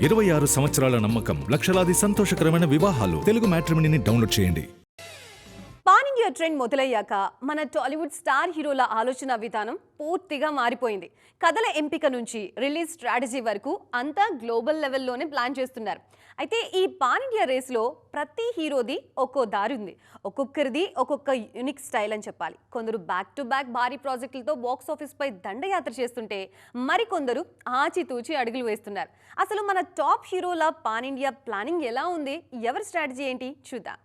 26 సంవత్సరాల నమ్మకం, లక్షలాది సంతోషకరమైన వివాహాలు. తెలుగు మ్యాట్రిమోనీని డౌన్లోడ్ చేయండి. పాన్ ఇండియా ట్రెండ్ మొదలయ్యాక మన టాలీవుడ్ స్టార్ హీరోల ఆలోచన విధానం పూర్తిగా మారిపోయింది. కథల ఎంపిక నుంచి రిలీజ్ స్ట్రాటజీ వరకు అంతా గ్లోబల్ లెవెల్లోనే ప్లాన్ చేస్తున్నారు. అయితే ఈ పాన్ ఇండియా రేస్లో ప్రతి హీరోది ఒక్కో దారి ఉంది. ఒక్కొక్కరిది ఒక్కొక్క యూనిక్ స్టైల్ అని చెప్పాలి. కొందరు బ్యాక్ టు బ్యాక్ భారీ ప్రాజెక్టులతో బాక్స్ ఆఫీస్పై దండయాత్ర చేస్తుంటే మరికొందరు ఆచితూచి అడుగులు వేస్తున్నారు. అసలు మన టాప్ హీరోల పాన్ ఇండియా ప్లానింగ్ ఎలా ఉంది, ఎవరి స్ట్రాటజీ ఏంటి చూద్దాం.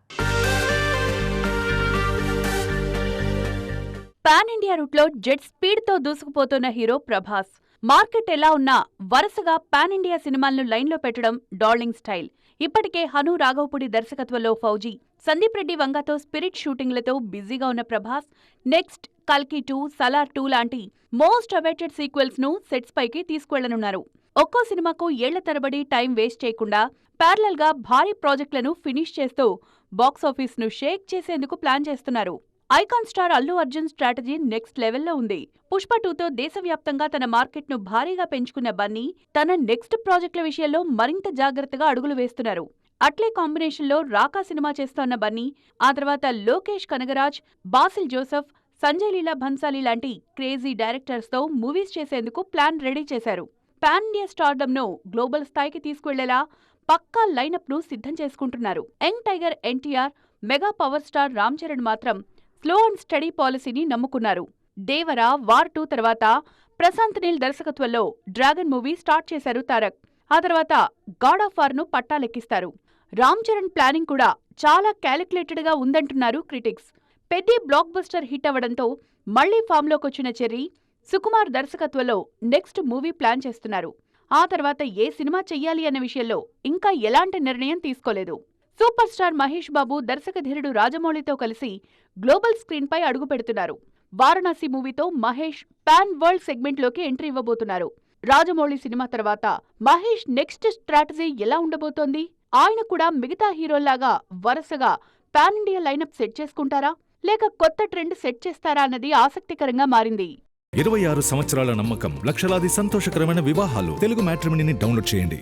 పాన్ ఇండియా రూట్లో జెట్ స్పీడ్తో దూసుకుపోతున్న హీరో ప్రభాస్. మార్కెట్ ఎలా ఉన్నా వరుసగా పాన్ ఇండియా సినిమాలను లైన్లో పెట్టడం డార్లింగ్ స్టైల్. ఇప్పటికే హను రాఘవపూడి దర్శకత్వంలో ఫౌజీ, సందీప్ రెడ్డి వంగతో స్పిరిట్ షూటింగ్లతో బిజీగా ఉన్న ప్రభాస్ నెక్స్ట్ కల్కి 2, సలార్ 2 లాంటి మోస్ట్ అవైటెడ్ సీక్వెల్స్ ను సెట్స్ పైకి తీసుకువెళ్లనున్నారు. ఒక్కో సినిమాకు ఏళ్ల తరబడి టైం వేస్ట్ చేయకుండా ప్యారలల్ గా భారీ ప్రాజెక్టులను ఫినిష్ చేస్తూ బాక్సాఫీస్ ను షేక్ చేసేందుకు ప్లాన్ చేస్తున్నారు. Icon star Allu Arjun strategy next లెవెల్లో ఉంది. పుష్ప 2తో దేశవ్యాప్తంగా తన మార్కెట్ను భారీగా పెంచుకున్న బన్నీ తన నెక్స్ట్ ప్రాజెక్టుల విషయంలో మరింత జాగ్రత్తగా అడుగులు వేస్తున్నారు. అట్లే కాంబినేషన్లో రాకా సినిమా చేస్తోన్న బన్నీ ఆ తర్వాత లోకేష్ కనగరాజ్, బాసిల్ జోసెఫ్, సంజయ్ లీలా భన్సాలీ లాంటి క్రేజీ డైరెక్టర్స్తో మూవీస్ చేసేందుకు ప్లాన్ రెడీ చేశారు. పాన్ ఇండియా స్టార్డమ్ను గ్లోబల్ స్థాయికి తీసుకువెళ్లేలా పక్కా లైనప్ను సిద్ధం చేసుకుంటున్నారు. Young tiger NTR, mega power star Ram Charan మాత్రం స్లో అండ్ స్టడీ పాలసీని నమ్ముకున్నారు. దేవరా, వార్ 2 తర్వాత ప్రశాంత్ నీల్ దర్శకత్వంలో డ్రాగన్ మూవీ స్టార్ట్ చేశారు తారక్. ఆ తర్వాత గాడ్ ఆఫ్ వార్ ను పట్టాలెక్కిస్తారు. రామ్ చరణ్ ప్లానింగ్ కూడా చాలా క్యాలిక్యులేటెడ్ గా ఉందంటున్నారు క్రిటిక్స్. పెద్ద బ్లాక్ బస్టర్ హిట్ అవ్వడంతో మళ్లీ ఫామ్లోకొచ్చిన చెర్రీ, సుకుమార్ దర్శకత్వంలో నెక్స్ట్ మూవీ ప్లాన్ చేస్తున్నారు. ఆ తర్వాత ఏ సినిమా చెయ్యాలి అన్న విషయంలో ఇంకా ఎలాంటి నిర్ణయం తీసుకోలేదు. సూపర్ స్టార్ మహేష్ బాబు దర్శకధీరుడు రాజమౌళితో కలిసి గ్లోబల్ స్క్రీన్ పై అడుగు పెడుతున్నారు. వారణాసి మూవీతో మహేష్ పాన్ వరల్డ్ సెగ్మెంట్లోకి ఎంట్రీ ఇవ్వబోతున్నారు. రాజమౌళి సినిమా తర్వాత మహేష్ నెక్స్ట్ స్ట్రాటజీ ఎలా ఉండబోతోంది? ఆయన కూడా మిగతా హీరోల్లాగా వరుసగా పాన్ ఇండియా లైనప్ సెట్ చేసుకుంటారా, లేక కొత్త ట్రెండ్ సెట్ చేస్తారా అన్నది ఆసక్తికరంగా మారింది. 26 సంవత్సరాల నమ్మకం, లక్షలాది సంతోషకరమైన వివాహాలు. తెలుగు మ్యాట్రిమోనీని డౌన్లోడ్ చేయండి.